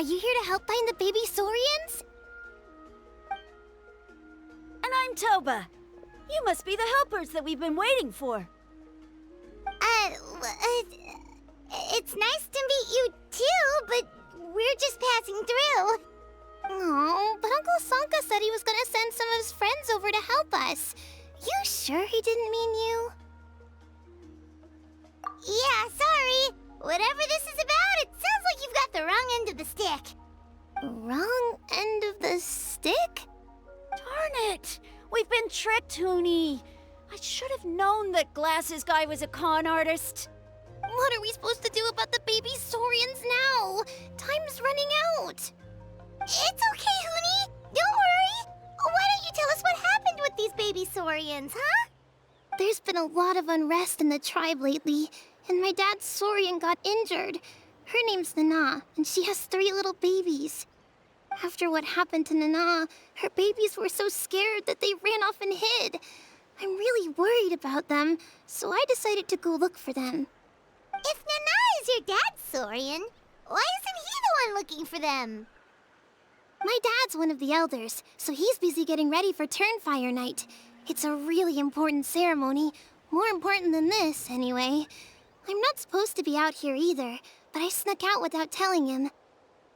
Are you here to help find the baby Saurians? And I'm Toba. You must be the helpers that we've been waiting for. It's nice to meet you too, but we're just passing through. Oh, but Uncle Sanka said he was gonna send some of his friends over to help us. You sure he didn't mean you? Yeah, sorry. Whatever this is about, it sounds like you've got the wrong end of the stick. Wrong end of the stick? Darn it! We've been tricked, Hoonie. I should have known that Glasses Guy was a con artist. What are we supposed to do about the baby Saurians now? Time's running out. It's okay, Hoonie. Don't worry. Why don't you tell us what happened with these baby Saurians, huh? There's been a lot of unrest in the tribe lately, and my dad's Saurian got injured. Her name's Nana, and she has 3 little babies. After what happened to Nana, her babies were so scared that they ran off and hid. I'm really worried about them, so I decided to go look for them. If Nana is your dad's Saurian, why isn't he the one looking for them? My dad's one of the elders, so he's busy getting ready for Turnfire night. It's a really important ceremony, more important than this, anyway. I'm not supposed to be out here either, but I snuck out without telling him.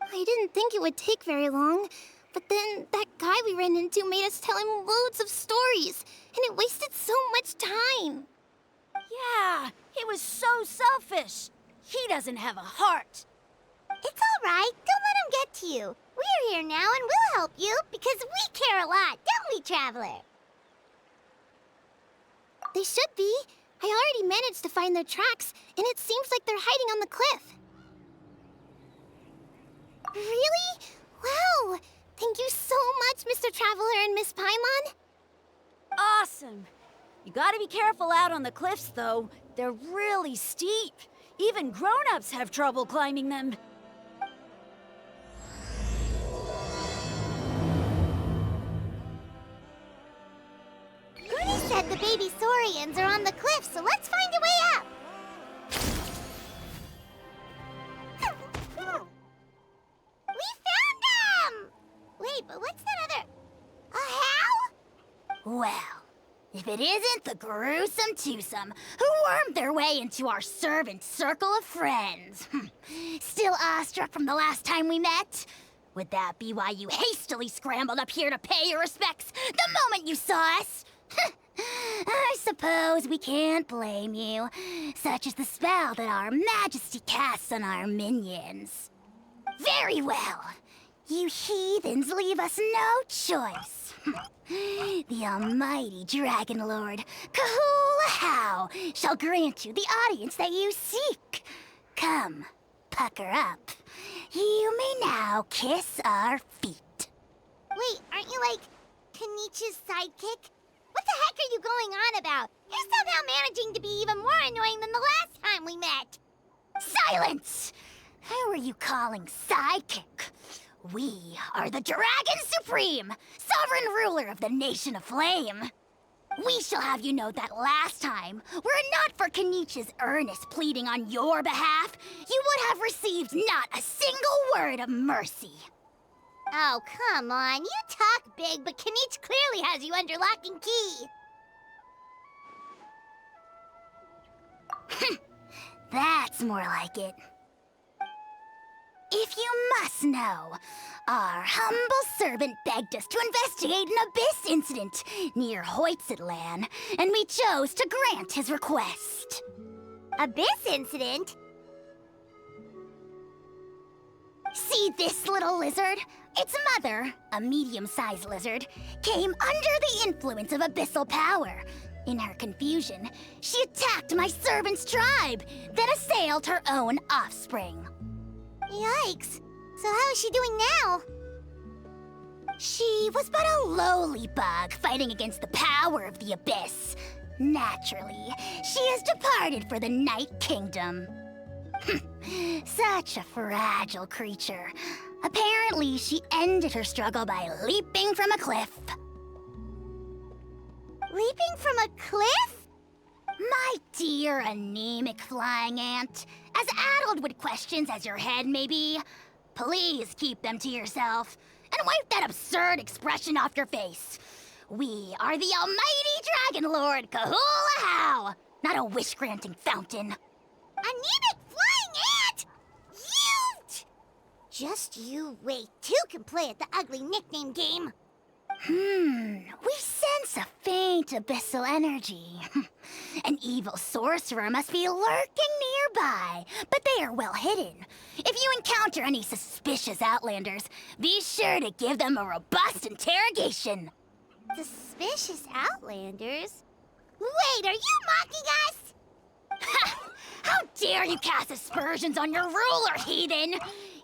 I didn't think it would take very long, but then that guy we ran into made us tell him loads of stories, and it wasted so much time. Yeah, he was so selfish. He doesn't have a heart. It's all right. Don't let him get to you. We're here now and we'll help you because we care a lot, don't we, Traveler? They should be. I already managed to find their tracks, and it seems like they're hiding on the cliff. Really? Wow! Thank you so much, Mr. Traveler and Miss Paimon. Awesome. You gotta be careful out on the cliffs, though. They're really steep. Even grown-ups have trouble climbing them. Goody said the baby Saurians are on the cliff, so let's find a way up. We found them! Wait, but what's that other... A how? Well, if it isn't the gruesome twosome who wormed their way into our servant circle of friends. Still awestruck from the last time we met? Would that be why you hastily scrambled up here to pay your respects the moment you saw us? I suppose we can't blame you. Such is the spell that our majesty casts on our minions. Very well. You heathens leave us no choice. The almighty Dragon Lord, Kahula shall grant you the audience that you seek. Come, pucker up. You may now kiss our feet. Wait, aren't you like Kenichi's sidekick? What the heck are you going on about? You're somehow managing to be even more annoying than the last time we met. Silence! Who are you calling sidekick? We are the Dragon Supreme, sovereign ruler of the Nation of Flame. We shall have you know that last time, were it not for Kenichi's earnest pleading on your behalf, you would have received not a single word of mercy. Oh, come on. You talk big, but Kenichi clearly has you under lock and key. That's more like it. If you must know, our humble servant begged us to investigate an abyss incident near Hoytzitlan, and we chose to grant his request. Abyss incident? See this little lizard? Its mother, a medium-sized lizard, came under the influence of abyssal power. In her confusion, she attacked my servant's tribe, then assailed her own offspring. Yikes. So how is she doing now? She was but a lowly bug fighting against the power of the abyss. Naturally, she has departed for the Night Kingdom. Such a fragile creature. Apparently, she ended her struggle by leaping from a cliff. Leaping from a cliff? My dear anemic flying ant, as addled with questions as your head may be, please keep them to yourself. And wipe that absurd expression off your face. We are the almighty Dragon Lord Kahula-How, not a wish-granting fountain. Anemic flying ant! You! Just you wait. Two can play at the ugly nickname game. We sense a faint abyssal energy. An evil sorcerer must be lurking nearby, but they are well hidden. If you encounter any suspicious outlanders, be sure to give them a robust interrogation. Suspicious outlanders? Wait, are you mocking us? Ha! How dare you cast aspersions on your ruler, heathen!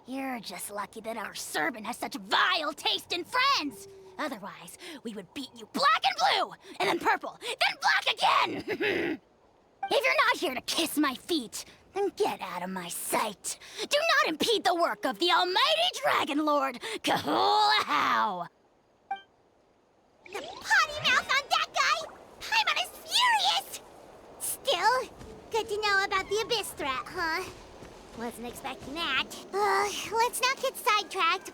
You're just lucky that our servant has such vile taste in friends. Otherwise, we would beat you black and blue, and then purple, then black again! If you're not here to kiss my feet, then get out of my sight. Do not impede the work of the almighty Dragon Lord, Kahula-How! The potty mouth on that guy! Paimon is furious! Still, good to know about the abyss threat, huh? Wasn't expecting that. Let's not get sidetracked.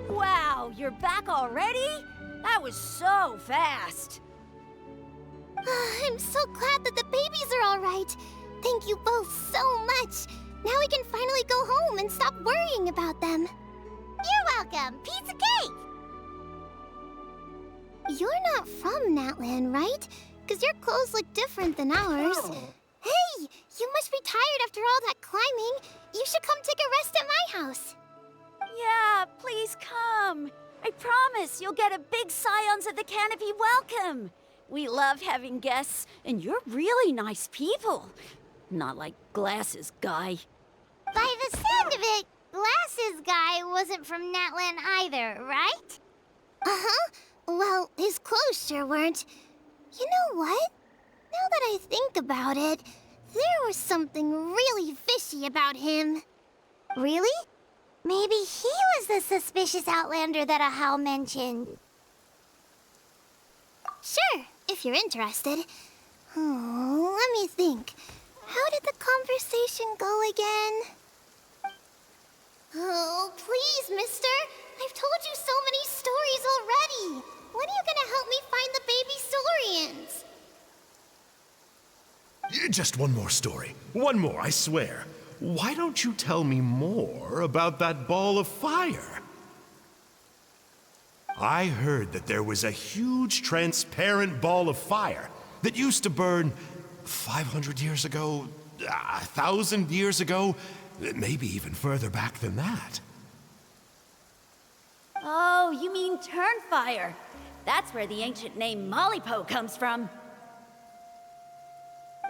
Wow, you're back already? That was so fast. I'm so glad that the babies are all right. Thank you both so much. Now we can finally go home and stop worrying about them. You're welcome. Pizza cake! You're not from Natlan, right? Because your clothes look different than ours. Oh. Hey, you must be tired after all that climbing. You should come take a rest at my house. Yeah, please come. I promise you'll get a big Scions of the Canopy welcome. We love having guests, and you're really nice people. Not like Glasses Guy. By the sound of it, Glasses Guy wasn't from Natlan either, right? Uh-huh. Well, his clothes sure weren't. You know what? Now that I think about it, there was something really fishy about him. Really? Maybe he was the suspicious outlander that Ahau mentioned. Sure, if you're interested. Oh, let me think. How did the conversation go again? Oh, please, mister. I've told you so many stories already. When are you gonna help me find the baby Saurians? Just one more story. One more, I swear. Why don't you tell me more about that ball of fire? I heard that there was a huge transparent ball of fire that used to burn 500 years ago, 1,000 years ago, maybe even further back than that. Oh, you mean Turnfire. That's where the ancient name Mollypo comes from.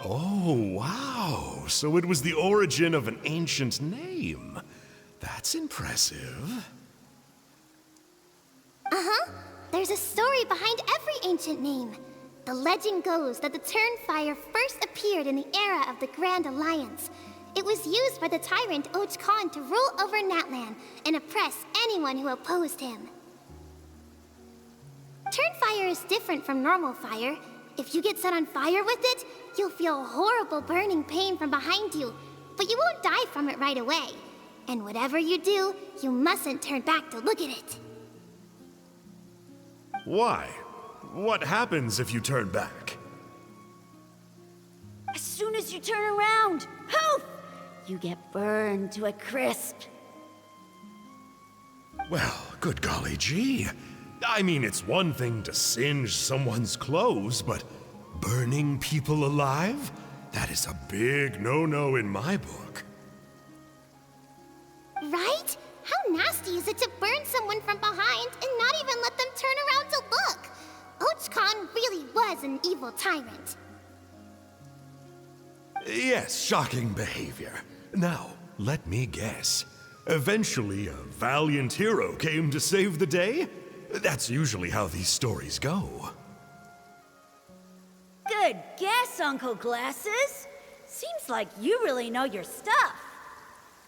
Oh, wow. So it was the origin of an ancient name. That's impressive. Uh-huh. There's a story behind every ancient name. The legend goes that the Turnfire first appeared in the era of the Grand Alliance. It was used by the tyrant Och Khan to rule over Natlan and oppress anyone who opposed him. Turnfire is different from normal fire. If you get set on fire with it, you'll feel horrible burning pain from behind you, but you won't die from it right away. And whatever you do, you mustn't turn back to look at it. Why? What happens if you turn back? As soon as you turn around, poof! You get burned to a crisp. Well, good golly gee. I mean, it's one thing to singe someone's clothes, but burning people alive? That is a big no-no in my book. Right? How nasty is it to burn someone from behind and not even let them turn around to look? Och Khan really was an evil tyrant. Yes, shocking behavior. Now, let me guess. Eventually, a valiant hero came to save the day? That's usually how these stories go. Good guess, Uncle Glasses. Seems like you really know your stuff.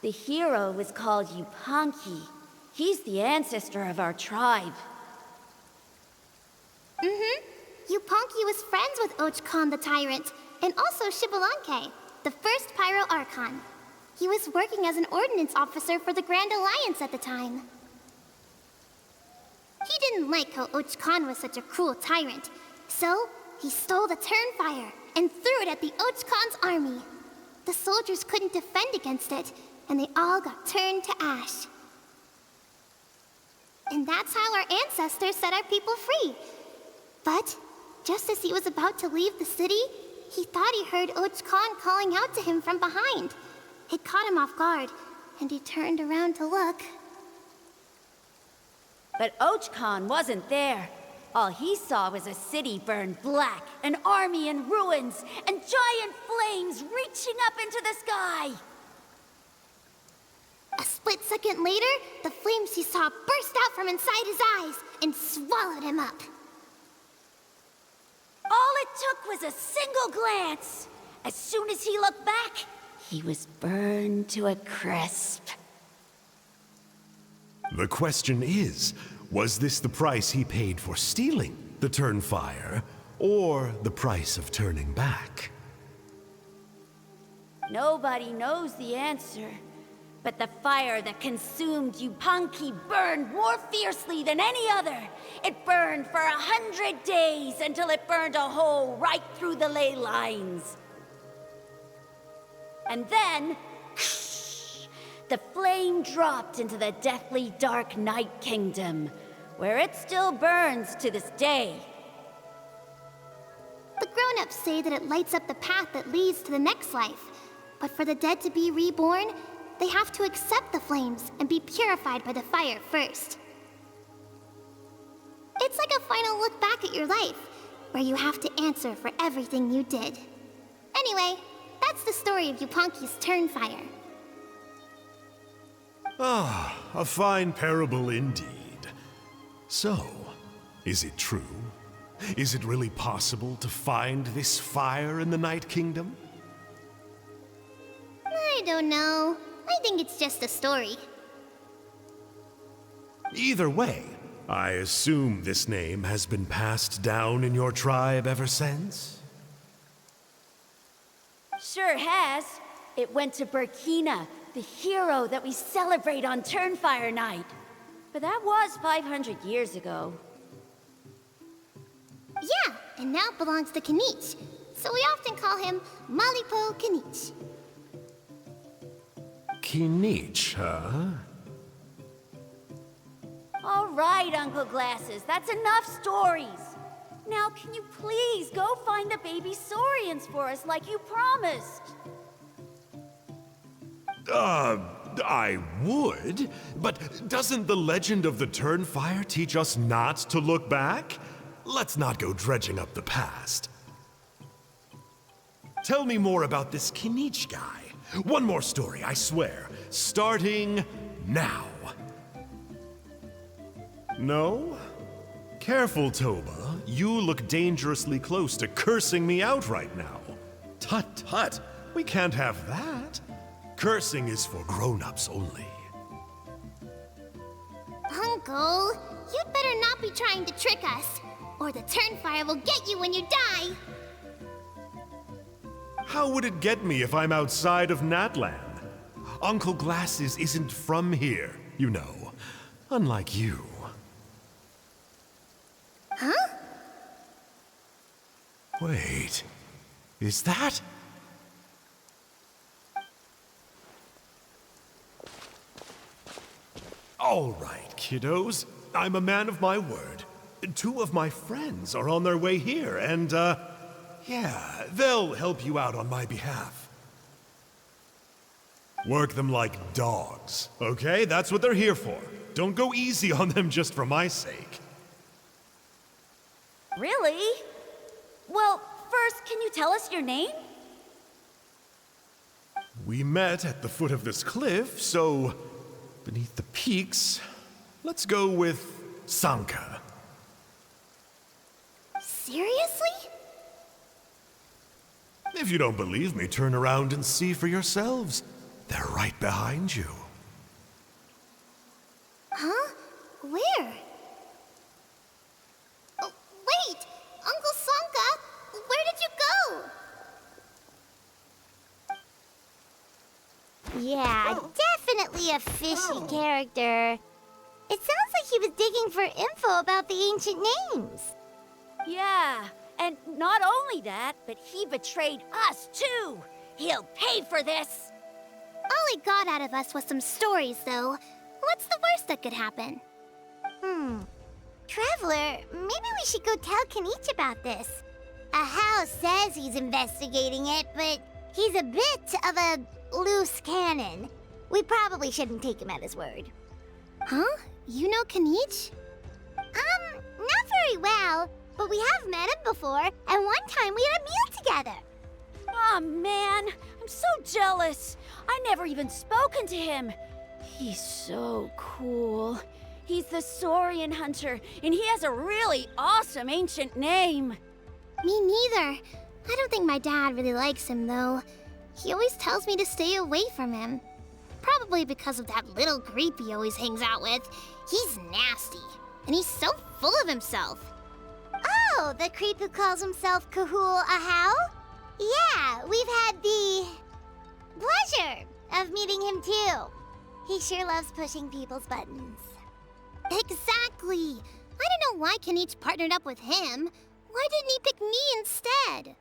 The hero was called Yupanqui. He's the ancestor of our tribe. Mm-hmm. Yupanqui was friends with Och Khan the tyrant. and also Yupanqui, the first Pyro Archon. He was working as an ordnance officer for the Grand Alliance at the time. He didn't like how Och-Khan was such a cruel tyrant, so he stole the Turnfire and threw it at the Och-Khan's army. The soldiers couldn't defend against it, and they all got turned to ash. And that's how our ancestors set our people free. But just as he was about to leave the city, he thought he heard Och-Khan calling out to him from behind. It caught him off guard, and he turned around to look. But Och-Khan wasn't there. All he saw was a city burned black, an army in ruins, and giant flames reaching up into the sky. A split second later, the flames he saw burst out from inside his eyes and swallowed him up. All it took was a single glance. As soon as he looked back, he was burned to a crisp. The question is, was this the price he paid for stealing the Turnfire, or the price of turning back? Nobody knows the answer. But the fire that consumed Yupanqui burned more fiercely than any other. It burned for 100 days until it burned a hole right through the ley lines. And then, the flame dropped into the deathly dark Night Kingdom, where it still burns to this day. The grown-ups say that it lights up the path that leads to the next life. But for the dead to be reborn, they have to accept the flames and be purified by the fire first. It's like a final look back at your life, where you have to answer for everything you did. Anyway, that's the story of Yupanqui's Turnfire. Ah, a fine parable indeed. So, is it true? Is it really possible to find this fire in the Night Kingdom? I don't know. I think it's just a story. Either way, I assume this name has been passed down in your tribe ever since? Sure has. It went to Burkina, the hero that we celebrate on Turnfire Night. But that was 500 years ago. Yeah, and now it belongs to Kinich. So we often call him Malipo Kinich. Kinich, huh? All right, Uncle Glasses, that's enough stories. Now, can you please go find the baby Saurians for us like you promised? I would, but doesn't the legend of the Turnfire teach us not to look back? Let's not go dredging up the past. Tell me more about this Kinich guy. One more story, I swear. Starting now. No? Careful, Toba. You look dangerously close to cursing me out right now. Tut tut, we can't have that. Cursing is for grown-ups only. Uncle, you'd better not be trying to trick us, or the Turnfire will get you when you die. How would it get me if I'm outside of Natland? Uncle Glasses isn't from here, you know. Unlike you. Huh? Wait, is that? All right, kiddos. I'm a man of my word. 2 of my friends are on their way here, and, yeah, they'll help you out on my behalf. Work them like dogs, okay? That's what they're here for. Don't go easy on them just for my sake. Really? Well, first, can you tell us your name? We met at the foot of this cliff, so beneath the peaks, let's go with Sanka. Seriously? If you don't believe me, turn around and see for yourselves. They're right behind you. Huh? Where? Oh, wait! Uncle Sanka, where did you go? Yeah, definitely a fishy character. It sounds like he was digging for info about the ancient names. Yeah, and not only that, but he betrayed us too. He'll pay for this. All he got out of us was some stories, though. What's the worst that could happen? Traveler, maybe we should go tell Kanich about this. Ahau says he's investigating it, but he's a bit of a loose cannon. We probably shouldn't take him at his word. Huh? You know Kanich? Not very well, but we have met him before, and one time we had a meal together. Aw, man, I'm so jealous. I never even spoken to him. He's so cool. He's the Saurian hunter, and he has a really awesome ancient name. Me neither. I don't think my dad really likes him, though. He always tells me to stay away from him. Probably because of that little creep he always hangs out with. He's nasty, and he's so full of himself. Oh, the creep who calls himself Kahul Ahau? Yeah, we've had the pleasure of meeting him too. He sure loves pushing people's buttons. Exactly. I don't know why Kanich partnered up with him. Why didn't he pick me instead?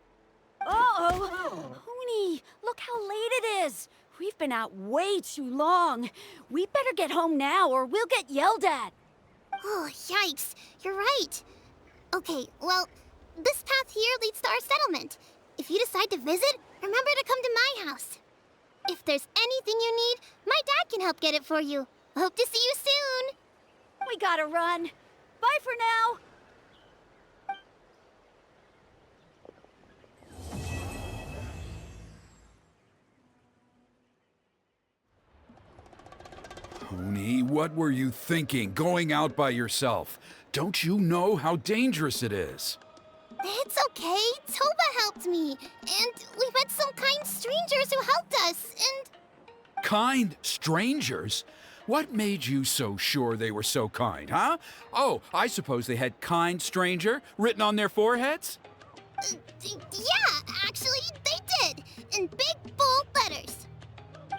Uh-oh. Huni, look how late it is. We've been out way too long. We better get home now or we'll get yelled at. Oh, yikes. You're right. Okay, well, this path here leads to our settlement. If you decide to visit, remember to come to my house. If there's anything you need, my dad can help get it for you. Hope to see you soon. We gotta run. Bye for now. Huni, what were you thinking, going out by yourself? Don't you know how dangerous it is? It's okay. Toba helped me. And we met some kind strangers who helped us. And Kind strangers? What made you so sure they were so kind, huh? Oh, I suppose they had kind stranger written on their foreheads? yeah, actually, they did. In big, bold letters.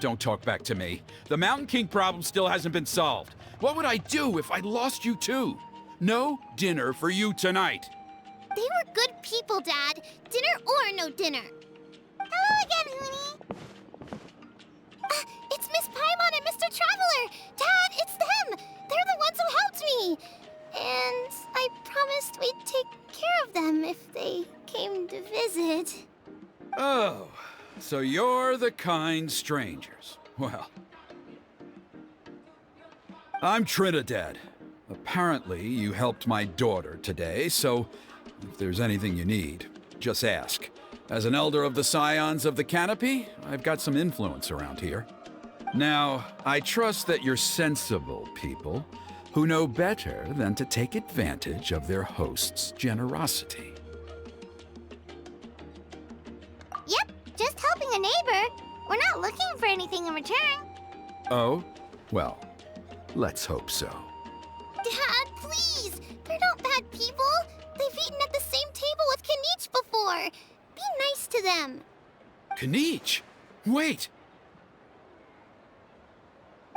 Don't talk back to me. The Mountain King problem still hasn't been solved. What would I do if I lost you too? No dinner for you tonight. They were good people, Dad. Dinner or no dinner. Hello again, Huni. It's Miss Paimon and Mr. Traveler. Dad, it's them. They're the ones who helped me. And I promised we'd take care of them if they came to visit. Oh, so you're the kind strangers. Well, I'm Trinidad. Apparently, you helped my daughter today, so if there's anything you need, just ask. As an elder of the Scions of the Canopy, I've got some influence around here. Now, I trust that you're sensible people who know better than to take advantage of their host's generosity. Yep, just helping a neighbor. We're not looking for anything in return. Oh? Well, let's hope so. Dad, please! They're not bad people. They've eaten at the same table with Kanich before. Be nice to them. Kanich! Wait!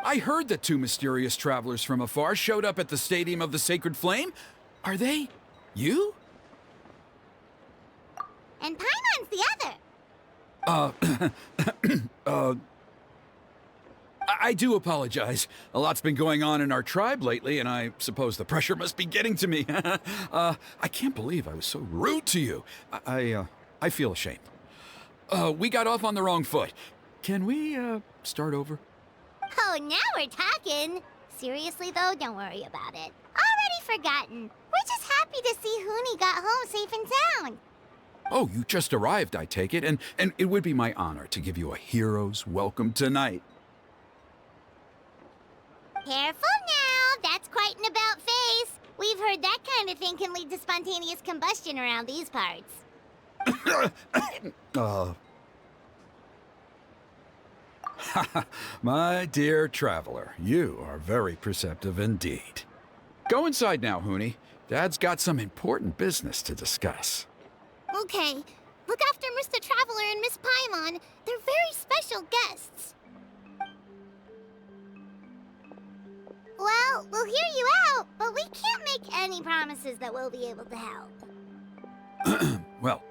I heard that two mysterious travelers from afar showed up at the Stadium of the Sacred Flame. Are they you? And Paimon's the other. I do apologize. A lot's been going on in our tribe lately, and I suppose the pressure must be getting to me. I can't believe I was so rude to you. I feel ashamed. We got off on the wrong foot. Can we, start over? Oh, now we're talking. Seriously, though, don't worry about it. Already forgotten. We're just happy to see Huni got home safe and sound. Oh, you just arrived, I take it, and it would be my honor to give you a hero's welcome tonight. Careful now. That's quite an about-face. We've heard that kind of thing can lead to spontaneous combustion around these parts. My dear traveler, you are very perceptive indeed. Go inside now, Huni. Dad's got some important business to discuss. Okay. Look after Mr. Traveler and Miss Paimon. They're very special guests. Well, we'll hear you out, but we can't make any promises that we'll be able to help. Well,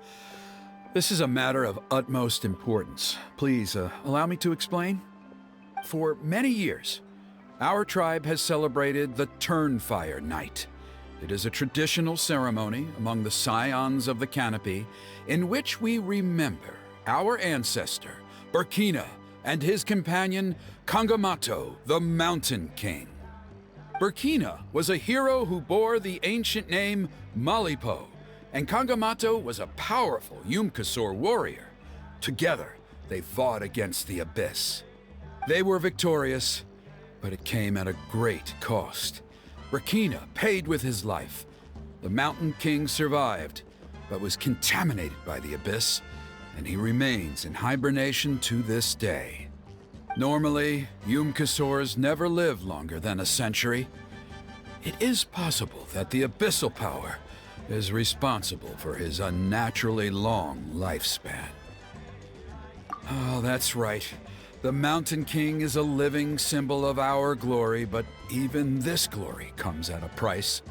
this is a matter of utmost importance. Please, allow me to explain. For many years, our tribe has celebrated the Turnfire Night. It is a traditional ceremony among the Scions of the Canopy in which we remember our ancestor, Burkina, and his companion, Kangamato, the Mountain King. Burkina was a hero who bore the ancient name Malipo, and Kangamato was a powerful Yupanqui warrior. Together, they fought against the Abyss. They were victorious, but it came at a great cost. Burkina paid with his life. The Mountain King survived, but was contaminated by the Abyss, and he remains in hibernation to this day. Normally, Yupanqui never live longer than a century. It is possible that the Abyssal Power is responsible for his unnaturally long lifespan. Oh, that's right. The Mountain King is a living symbol of our glory, but even this glory comes at a price.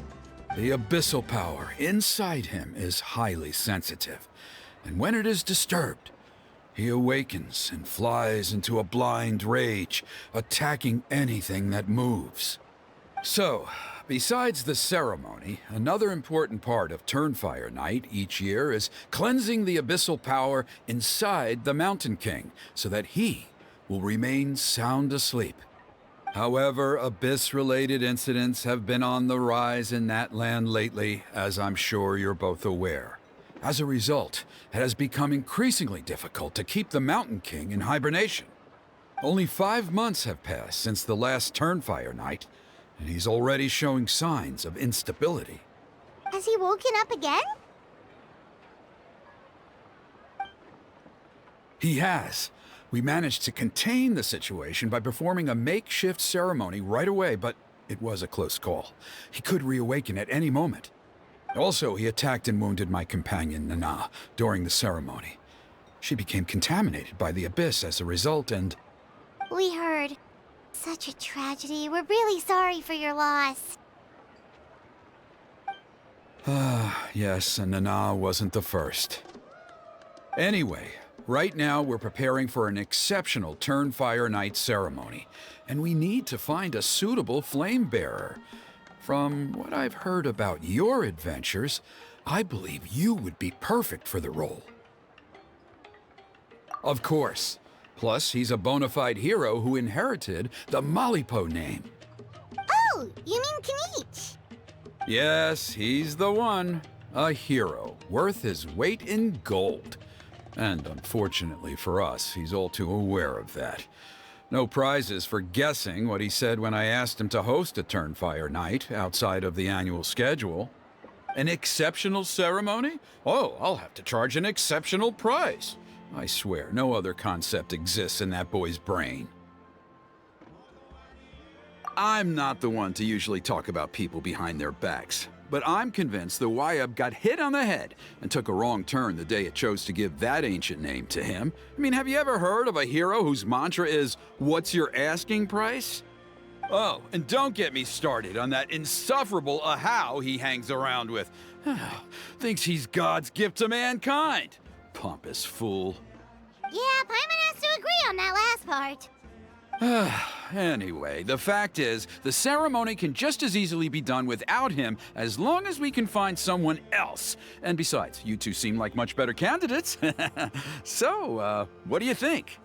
The Abyssal Power inside him is highly sensitive, and when it is disturbed, he awakens and flies into a blind rage, attacking anything that moves. So, besides the ceremony, another important part of Turnfire Night each year is cleansing the Abyssal Power inside the Mountain King so that he will remain sound asleep. However, Abyss-related incidents have been on the rise in that land lately, as I'm sure you're both aware. As a result, it has become increasingly difficult to keep the Mountain King in hibernation. Only 5 months have passed since the last Turnfire Night, and he's already showing signs of instability. Has he woken up again? He has. We managed to contain the situation by performing a makeshift ceremony right away, but it was a close call. He could reawaken at any moment. Also, he attacked and wounded my companion, Nana, during the ceremony. She became contaminated by the Abyss as a result, and... We heard. Such a tragedy. We're really sorry for your loss. Yes, and Nana wasn't the first. Anyway, right now we're preparing for an exceptional Turnfire Night ceremony, and we need to find a suitable flame bearer. From what I've heard about your adventures, I believe you would be perfect for the role. Of course. Plus, he's a bona fide hero who inherited the Malipo name. Oh, you mean Kanich? Yes, he's the one. A hero, worth his weight in gold. And unfortunately for us, he's all too aware of that. No prizes for guessing what he said when I asked him to host a Turnfire Night outside of the annual schedule. An exceptional ceremony? Oh, I'll have to charge an exceptional price. I swear, no other concept exists in that boy's brain. I'm not the one to usually talk about people behind their backs, but I'm convinced the Wyab got hit on the head and took a wrong turn the day it chose to give that ancient name to him. I mean, have you ever heard of a hero whose mantra is, "What's your asking price?" Oh, and don't get me started on that insufferable Ahau he hangs around with. Thinks he's God's gift to mankind. Pompous fool. Yeah, Paimon has to agree on that last part. Anyway, the fact is, the ceremony can just as easily be done without him as long as we can find someone else. And besides, you two seem like much better candidates. So, what do you think?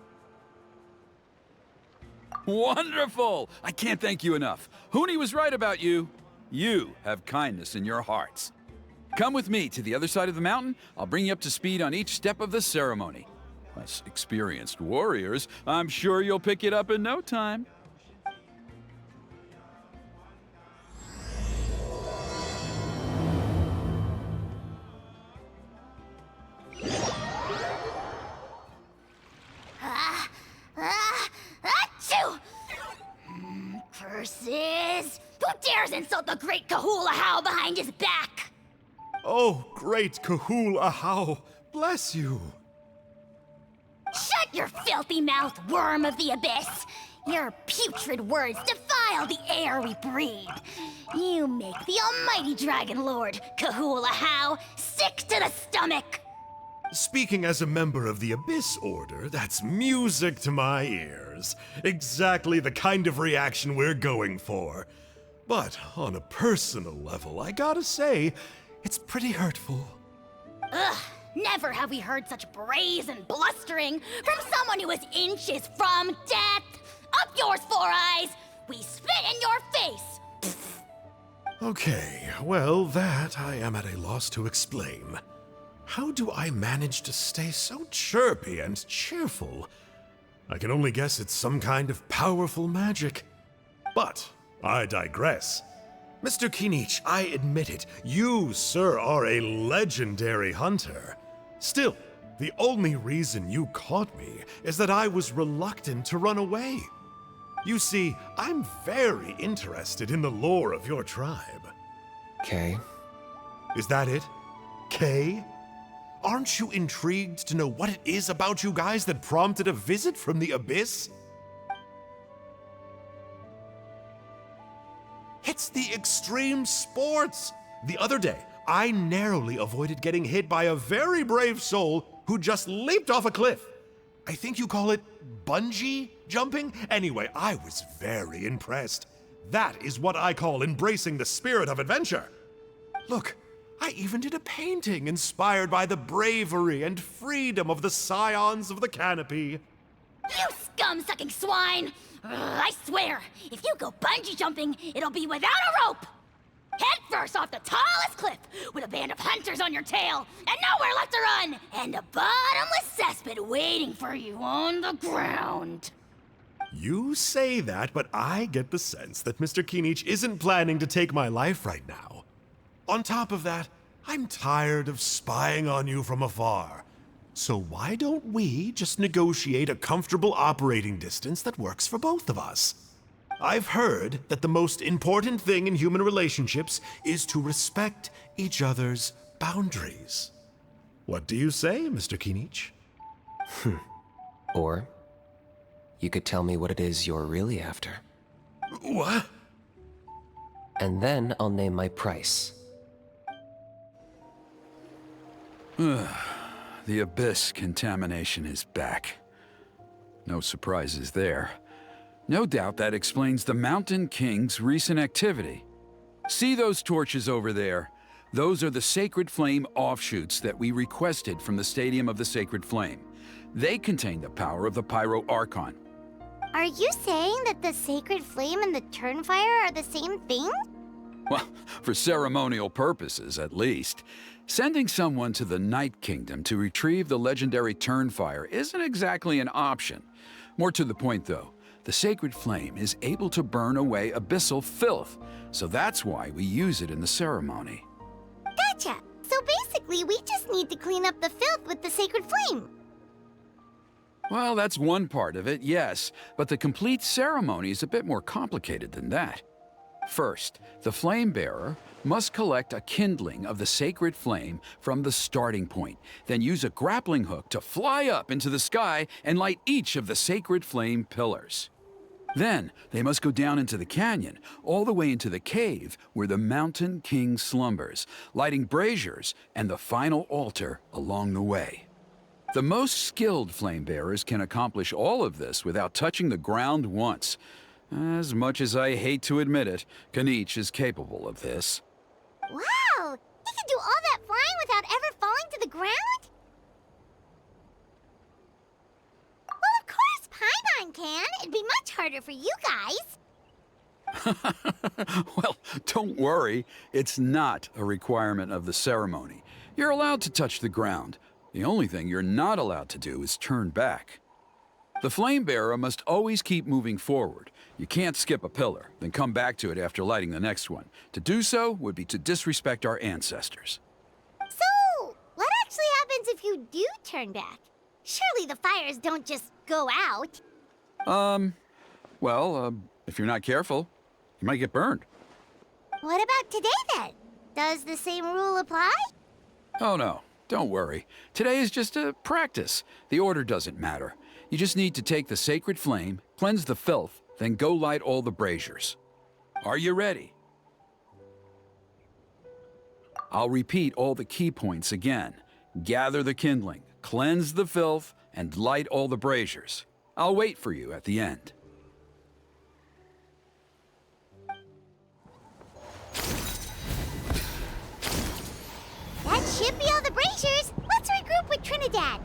Wonderful! I can't thank you enough. Huni was right about you. You have kindness in your hearts. Come with me to the other side of the mountain. I'll bring you up to speed on each step of the ceremony. Us experienced warriors, I'm sure you'll pick it up in no time. Achoo! Curses! Who dares insult the great Kahula behind his back? Oh, great Kahul Ahau, bless you. Shut your filthy mouth, worm of the abyss! Your putrid words defile the air we breathe. You make the almighty Dragon Lord, Kahula sick to the stomach. Speaking as a member of the Abyss Order, that's music to my ears. Exactly the kind of reaction we're going for. But on a personal level, I gotta say, it's pretty hurtful. Ugh, never have we heard such brazen blustering from someone who is inches from death. Up yours, Four Eyes! We spit in your face! Okay, well, that I am at a loss to explain. How do I manage to stay so chirpy and cheerful? I can only guess it's some kind of powerful magic. But I digress. Mr. Kinich, I admit it, you, sir, are a legendary hunter. Still, the only reason you caught me is that I was reluctant to run away. You see, I'm very interested in the lore of your tribe. Kay. Is that it? Kay? Aren't you intrigued to know what it is about you guys that prompted a visit from the Abyss? It's the extreme sports! The other day, I narrowly avoided getting hit by a very brave soul who just leaped off a cliff. I think you call it bungee jumping? Anyway, I was very impressed. That is what I call embracing the spirit of adventure. Look, I even did a painting inspired by the bravery and freedom of the scions of the canopy. You scum-sucking swine! Ugh, I swear, if you go bungee jumping, it'll be without a rope! Head first off the tallest cliff, with a band of hunters on your tail, and nowhere left to run, and a bottomless cesspit waiting for you on the ground. You say that, but I get the sense that Mr. Kinich isn't planning to take my life right now. On top of that, I'm tired of spying on you from afar. So why don't we just negotiate a comfortable operating distance that works for both of us? I've heard that the most important thing in human relationships is to respect each other's boundaries. What do you say, Mr. Kinich? Or you could tell me what it is you're really after. What? And then I'll name my price. The Abyss contamination is back. No surprises there. No doubt that explains the Mountain King's recent activity. See those torches over there? Those are the Sacred Flame offshoots that we requested from the Stadium of the Sacred Flame. They contain the power of the Pyro Archon. Are you saying that the Sacred Flame and the Turnfire are the same thing? Well, for ceremonial purposes, at least. Sending someone to the Night Kingdom to retrieve the legendary Turnfire isn't exactly an option. More to the point, though, the Sacred Flame is able to burn away abyssal filth, so that's why we use it in the ceremony. Gotcha! So basically, we just need to clean up the filth with the Sacred Flame. Well, that's one part of it, yes, but the complete ceremony is a bit more complicated than that. First, the flame bearer must collect a kindling of the sacred flame from the starting point, then use a grappling hook to fly up into the sky and light each of the sacred flame pillars. Then, they must go down into the canyon, all the way into the cave where the Mountain King slumbers, lighting braziers and the final altar along the way. The most skilled flame bearers can accomplish all of this without touching the ground once. As much as I hate to admit it, Kinich is capable of this. Wow! He can do all that flying without ever falling to the ground? Well, of course Paimon can. It'd be much harder for you guys. Well, don't worry. It's not a requirement of the ceremony. You're allowed to touch the ground. The only thing you're not allowed to do is turn back. The flame bearer must always keep moving forward. You can't skip a pillar, then come back to it after lighting the next one. To do so would be to disrespect our ancestors. So, what actually happens if you do turn back? Surely the fires don't just go out. If you're not careful, you might get burned. What about today then? Does the same rule apply? Oh no, don't worry. Today is just a practice. The order doesn't matter. You just need to take the sacred flame, cleanse the filth, Then go light all the braziers. Are you ready? I'll repeat all the key points again. Gather the kindling, cleanse the filth, and light all the braziers. I'll wait for you at the end. That should be all the braziers. Let's regroup with Trinidad.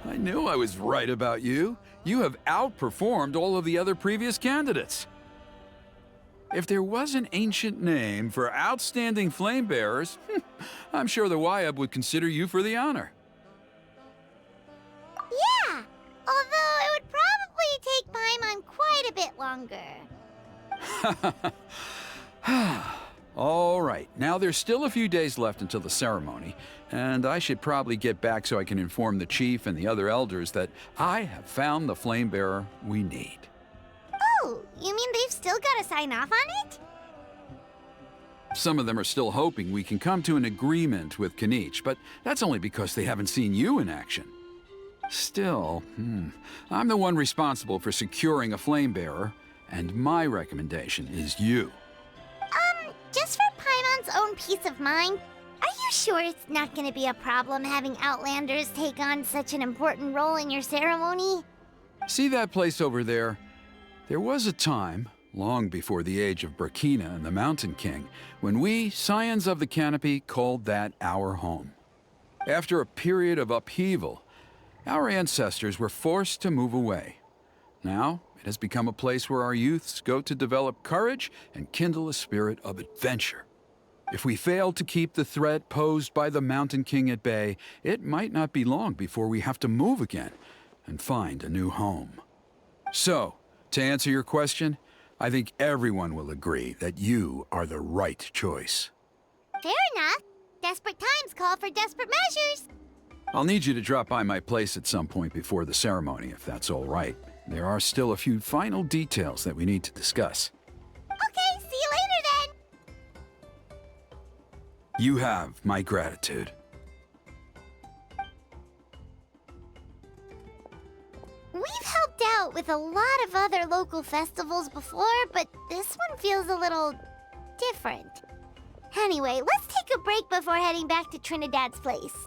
I knew I was right about you. You have outperformed all of the other previous candidates. If there was an ancient name for outstanding flame bearers, I'm sure the Wyab would consider you for the honor. Yeah, although it would probably take Paimon quite a bit longer. All right, now there's still a few days left until the ceremony, and I should probably get back so I can inform the chief and the other elders that I have found the flame bearer we need. Oh, you mean they've still got to sign off on it? Some of them are still hoping we can come to an agreement with Kanich, but that's only because they haven't seen you in action. Still, I'm the one responsible for securing a flame bearer, and my recommendation is you. Just for Paimon's own peace of mind, are you sure it's not going to be a problem having Outlanders take on such an important role in your ceremony? See that place over there? There was a time, long before the age of Burkina and the Mountain King, when we, Scions of the Canopy, called that our home. After a period of upheaval, our ancestors were forced to move away. Now, it has become a place where our youths go to develop courage and kindle a spirit of adventure. If we fail to keep the threat posed by the Mountain King at bay, it might not be long before we have to move again and find a new home. So, to answer your question, I think everyone will agree that you are the right choice. Fair enough. Desperate times call for desperate measures. I'll need you to drop by my place at some point before the ceremony, if that's all right. There are still a few final details that we need to discuss. Okay, see you later then. You have my gratitude. We've helped out with a lot of other local festivals before, but this one feels a little different. Anyway, let's take a break before heading back to Trinidad's place.